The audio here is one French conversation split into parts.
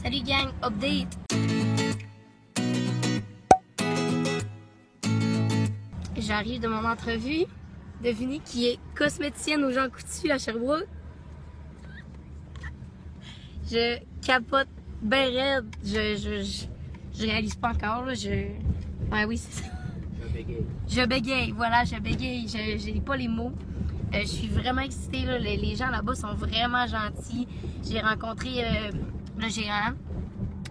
Salut gang, update! J'arrive de mon entrevue. Devinez qui est cosméticienne aux Jean Coutu à Sherbrooke. Je capote ben raide. Je réalise pas encore. Là. Ouais, oui, c'est ça. Je bégaye, voilà, je bégaye. J'ai pas les mots. Je suis vraiment excitée. Là. Les gens là-bas sont vraiment gentils. J'ai rencontré le gérant,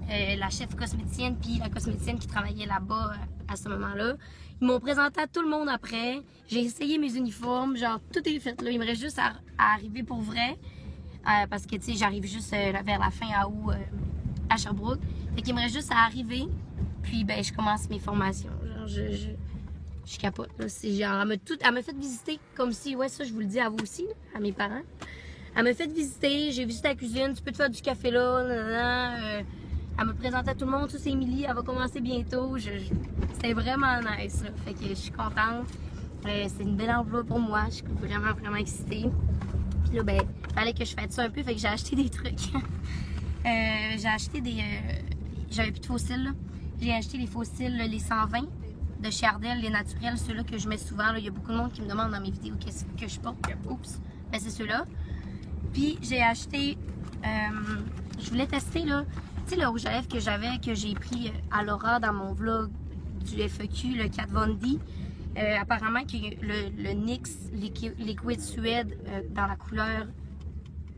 la chef cosméticienne, puis la cosméticienne qui travaillait là-bas à ce moment-là. Ils m'ont présenté à tout le monde après. J'ai essayé mes uniformes, genre tout est fait là. Il me reste juste à arriver pour vrai. Parce que tu sais, j'arrive juste vers la fin à août à Sherbrooke. Fait qu'il me reste juste à arriver. Puis ben je commence mes formations. Genre je capote. Là. C'est genre, elle m'a fait visiter comme si, ouais, ça je vous le dis à vous aussi, là, à mes parents. Elle m'a fait visiter, j'ai visité la cuisine, tu peux te faire du café là, nanana, elle me présenté à tout le monde, ça c'est Émilie, elle va commencer bientôt. C'était vraiment nice, là. Fait que je suis contente. C'est une belle emploi pour moi, je suis vraiment excitée. Puis là, ben, fallait que je fasse ça un peu, fait que j'ai acheté des trucs. J'ai acheté des... J'avais plus de fossiles, là. J'ai acheté les fossiles, les 120 de chez Ardell, les naturels, ceux-là que je mets souvent. Il y a beaucoup de monde qui me demande dans mes vidéos qu'est-ce que je porte. Oups! Ben c'est ceux-là. Puis j'ai acheté... je voulais tester, là... Tu sais, le rouge à lèvres que j'ai pris à Laura dans mon vlog du FEQ, le Kat Von D. Apparemment, que le NYX Liquid Suède dans la couleur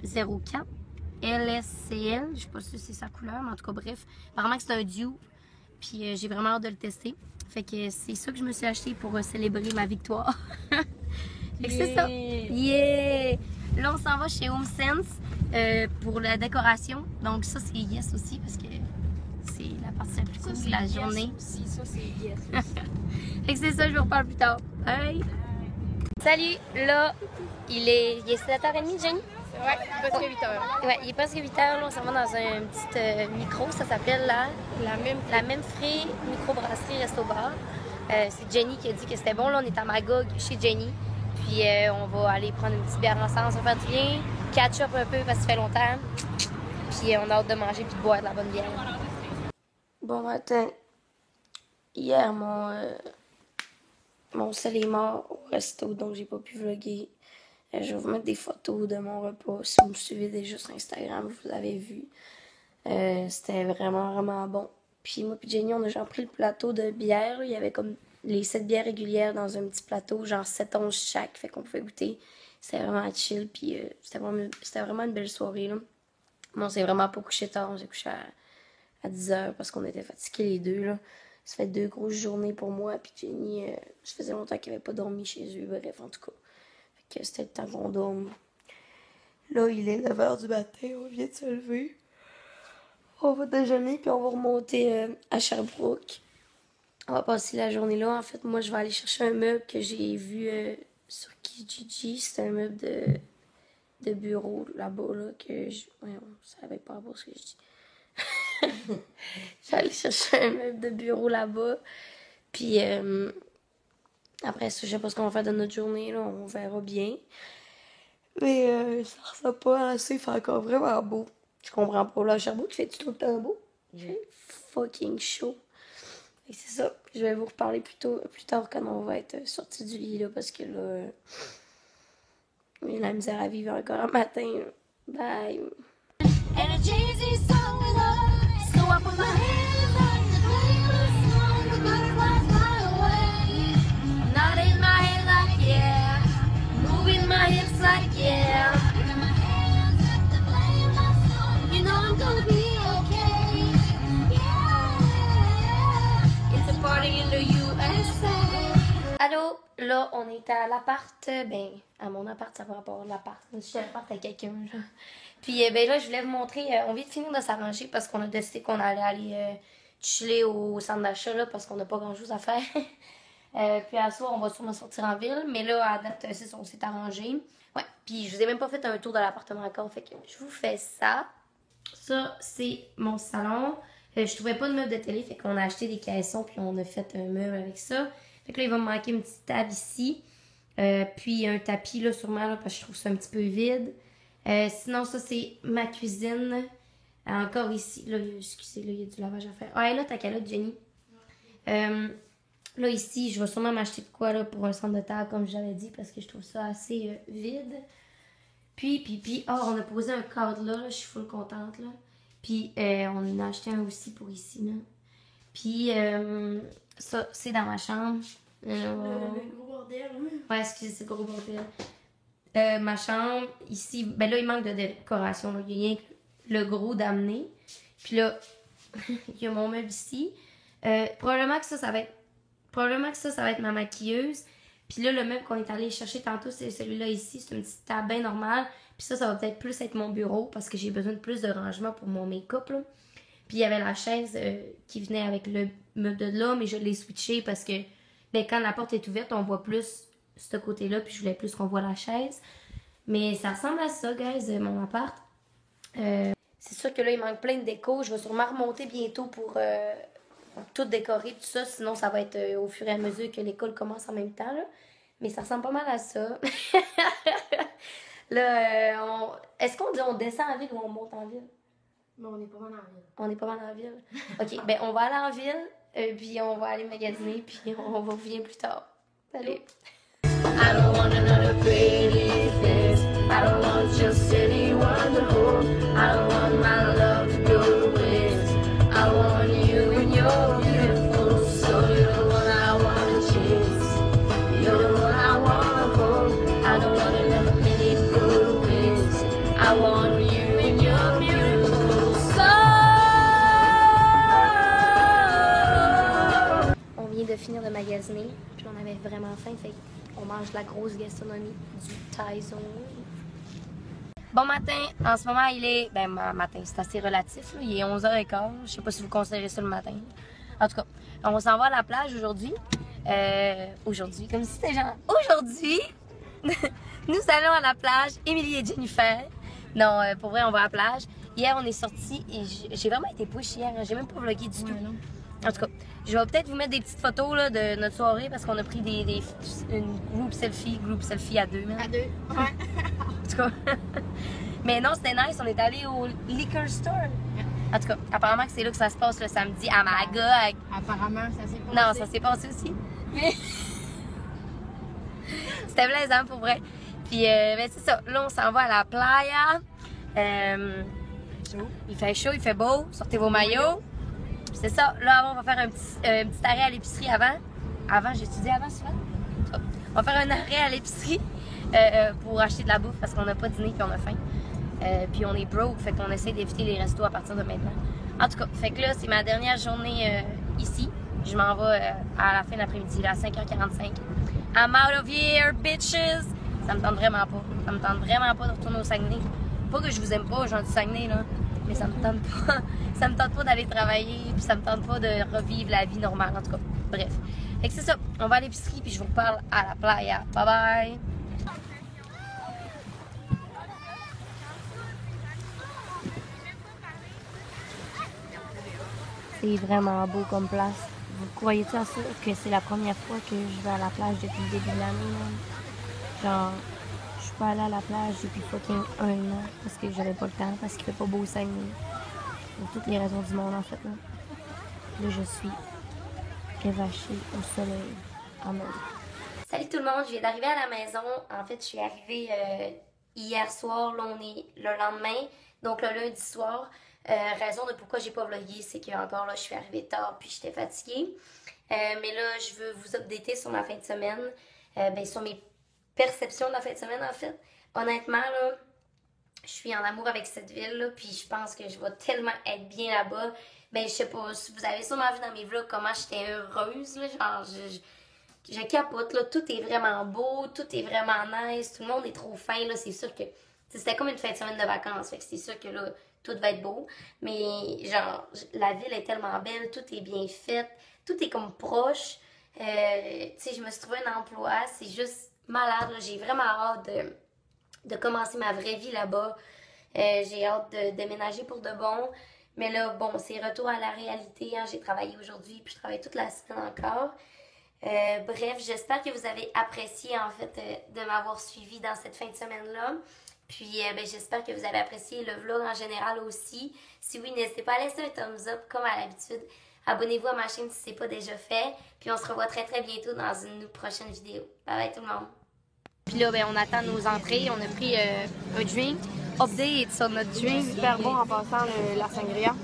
04, LSCL, je sais pas si c'est sa couleur, mais en tout cas, bref. Apparemment que c'est un duo, puis j'ai vraiment hâte de le tester. Fait que c'est ça que je me suis acheté pour célébrer ma victoire. Fait que c'est ça. Yeah! Là, on s'en va chez Home Sense pour la décoration. Donc ça, c'est yes aussi parce que c'est la partie la plus cool de la journée. Aussi, ça, c'est yes aussi. Fait que c'est ça, je vous reparle plus tard. Bye! Salut! Là, il est 7h30, Jenny? Ouais, presque 8h. Ouais, il est presque 8h. Là, on s'en va dans un petit micro. Ça s'appelle la même Free Microbrasserie Resto-Bar. C'est Jenny qui a dit que c'était bon. Là, on est à Magog chez Jenny. Puis on va aller prendre une petite bière ensemble, ça va faire du bien. Catch up un peu parce que ça fait longtemps. Puis on a hâte de manger puis de boire de la bonne bière. Bon matin. Hier, mon sel est mort au resto, donc j'ai pas pu vlogger. Je vais vous mettre des photos de mon repas. Si vous me suivez déjà sur Instagram, vous avez vu. C'était vraiment bon. Puis moi puis Jenny, on a genre pris le plateau de bière. Là. Il y avait comme les 7 bières régulières dans un petit plateau, genre 7-11 chaque, fait qu'on pouvait goûter. C'était vraiment chill, puis c'était vraiment une belle soirée, là. Mais on s'est vraiment pas couché tard, on s'est couché à 10h parce qu'on était fatigués les deux, là. Ça fait 2 grosses journées pour moi, puis Jenny, ça faisait longtemps qu'elle avait pas dormi chez eux, bref, en tout cas. Fait que c'était le temps qu'on dorme. Là, il est 9h du matin, on vient de se lever. On va déjeuner, puis on va remonter à Sherbrooke. On va passer la journée là. En fait, moi, je vais aller chercher un meuble que j'ai vu sur Kijiji. C'est un meuble de bureau là-bas, là, que je... Ouais, ça n'avait pas rapport à ce que je dis. Je vais aller chercher un meuble de bureau là-bas. Puis, après ça, je sais pas ce qu'on va faire de notre journée, là. On verra bien. Mais ça ressemble pas assez. Il fait encore vraiment beau. Je comprends pas. Là, Sherbrooke, fait-tu tout le temps beau? C'est fucking chaud. C'est ça. Je vais vous reparler plus tard quand on va être sorti du lit, là, parce que là, j'ai la misère à vivre encore un matin. Bye. Allô, là on est à l'appart, ben à mon appart, ça par rapport à l'appart, je suis à l'appart à quelqu'un là. Puis ben là je voulais vous montrer, on vient de finir de s'arranger parce qu'on a décidé qu'on allait aller chiller au centre d'achat là parce qu'on n'a pas grand chose à faire. Puis à soir on va sûrement sortir en ville, mais là à date c'est ça, on s'est arrangé. Ouais, puis je vous ai même pas fait un tour de l'appartement encore, fait que je vous fais ça. Ça c'est mon salon. Je trouvais pas de meuble de télé, fait qu'on a acheté des caissons puis on a fait un meuble avec ça. Fait que là, il va me manquer une petite table ici. Puis un tapis, là, sûrement, là, parce que je trouve ça un petit peu vide. Sinon, ça, c'est ma cuisine. Encore ici, là, excusez, là, il y a du lavage à faire. Ouais, là, ta calotte, Jenny. Là, ici, je vais sûrement m'acheter de quoi là, pour un centre de table, comme j'avais dit, parce que je trouve ça assez vide. Puis, on a posé un cadre là, je suis full contente, là. Puis, on en a acheté un aussi pour ici, là. Puis, ça, c'est dans ma chambre. Le gros bordel. Ouais, excusez, c'est le gros bordel. Ma chambre, ici, ben là, il manque de décoration, là. Il y a rien que le gros d'amener. Puis là, il y a mon meuble ici. Probablement que ça va être ma maquilleuse. Puis là, le meuble qu'on est allé chercher tantôt, c'est celui-là ici. C'est une petite table bien normale. Puis ça va peut-être plus être mon bureau parce que j'ai besoin de plus de rangement pour mon make-up, là. Puis il y avait la chaise qui venait avec le meuble de là, mais je l'ai switché parce que ben, quand la porte est ouverte, on voit plus ce côté-là. Puis je voulais plus qu'on voit la chaise. Mais ça ressemble à ça, guys, mon appart. C'est sûr que là, il manque plein de déco. Je vais sûrement remonter bientôt pour tout décorer, tout ça. Sinon, ça va être au fur et à mesure que l'école commence en même temps, là. Mais ça ressemble pas mal à ça. Là, est-ce qu'on dit on descend en ville ou on monte en ville? Mais on est pas mal en ville. On est pas mal en ville. OK, ben on va aller en ville, puis on va aller magasiner, puis on va revenir plus tard. Salut! I don't want another pretty face. I don't want your city wonderful. I don't want my love to go to waste. I want you and you're beautiful. So you're the one I wanna chase. You're the one I wanna hold. I don't wanna let minutes go to waste. I want you and you're beautiful. So on vient de finir de magasiner, puis on avait vraiment faim, fait on mange la grosse gastronomie du Thaïzone. Bon matin, en ce moment il est, matin, c'est assez relatif, là. Il est 11h15, je sais pas si vous considérez ça le matin. En tout cas, on s'en va à la plage aujourd'hui. Aujourd'hui, comme si c'était genre, aujourd'hui, nous allons à la plage, Émilie et Jennifer. Non, pour vrai, on va à la plage. Hier, on est sortis et j'ai vraiment été push hier, j'ai même pas vlogué du tout. Non. En tout cas, je vais peut-être vous mettre des petites photos là, de notre soirée parce qu'on a pris une groupe selfie à deux. Même. À deux. Ouais. En tout cas. Mais non, c'était nice. On est allé au liquor store. En tout cas, apparemment que c'est là que ça se passe le samedi à Magog. Apparemment, ça s'est passé. Non, ça s'est passé aussi. Mais c'était plaisant pour vrai. Puis, ben, c'est ça. Là, on s'en va à la playa. Il fait chaud, il fait beau. Sortez vos maillots. C'est ça. Là, on va faire un petit arrêt à l'épicerie avant. J'ai étudié avant souvent. On va faire un arrêt à l'épicerie pour acheter de la bouffe parce qu'on n'a pas dîné puis on a faim. Puis on est broke, fait qu'on essaie d'éviter les restos à partir de maintenant. En tout cas, fait que là, c'est ma dernière journée ici. Je m'en vais à la fin de l'après-midi, là, à 5h45. I'm out of here, bitches! Ça me tente vraiment pas. Ça me tente vraiment pas de retourner au Saguenay. Pas que je vous aime pas, genre du Saguenay, là. Mais ça me tente pas. Ça me tente pas d'aller travailler, puis ça me tente pas de revivre la vie normale, en tout cas. Bref. Fait que c'est ça. On va à l'épicerie, puis je vous reparle à la playa. Bye bye! C'est vraiment beau comme place. Vous croyez-tu à ça que c'est la première fois que je vais à la plage depuis le début de l'année? Genre, je suis pas allée à la plage depuis fucking 1 an parce que j'avais pas le temps, parce qu'il fait pas beau au Saguenay. Pour toutes les raisons du monde, en fait. Là, je suis évachée au soleil en mode. Salut tout le monde, je viens d'arriver à la maison. En fait, je suis arrivée hier soir. Là, on est le lendemain, donc le lundi soir. Raison de pourquoi j'ai pas vlogué, c'est que encore là, je suis arrivée tard puis j'étais fatiguée. Mais là, je veux vous updater sur ma fin de semaine, sur mes perceptions de la fin de semaine en fait. Honnêtement, là, je suis en amour avec cette ville là, puis je pense que je vais tellement être bien là-bas. Je sais pas, si vous avez sûrement vu dans mes vlogs comment j'étais heureuse, là, genre je capote, là, tout est vraiment beau, tout est vraiment nice, tout le monde est trop fin, là, c'est sûr que c'était comme une fin de semaine de vacances, fait que c'est sûr que là, tout va être beau, mais genre, la ville est tellement belle, tout est bien fait, tout est comme proche, tu sais, je me suis trouvé un emploi, c'est juste malade, là. J'ai vraiment hâte de commencer ma vraie vie là-bas, j'ai hâte de déménager pour de bon, mais là, bon, c'est retour à la réalité, hein. J'ai travaillé aujourd'hui, puis je travaille toute la semaine encore. Bref, j'espère que vous avez apprécié, en fait, de m'avoir suivi dans cette fin de semaine-là. Puis ben, j'espère que vous avez apprécié le vlog en général aussi. Si oui, n'hésitez pas à laisser un thumbs up comme à l'habitude. Abonnez-vous à ma chaîne si ce n'est pas déjà fait. Puis on se revoit très très bientôt dans une prochaine vidéo. Bye bye tout le monde. Puis là, ben, on attend nos entrées. On a pris un drink. Update sur notre drink. Super bon en passant la sangria.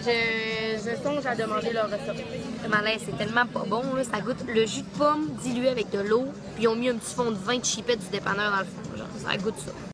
Je songe à demander le recette. Malin, c'est tellement pas bon. Là. Ça goûte le jus de pomme dilué avec de l'eau. Puis ils ont mis un petit fond de vin de chipette du dépanneur dans le fond. Genre, ça goûte ça.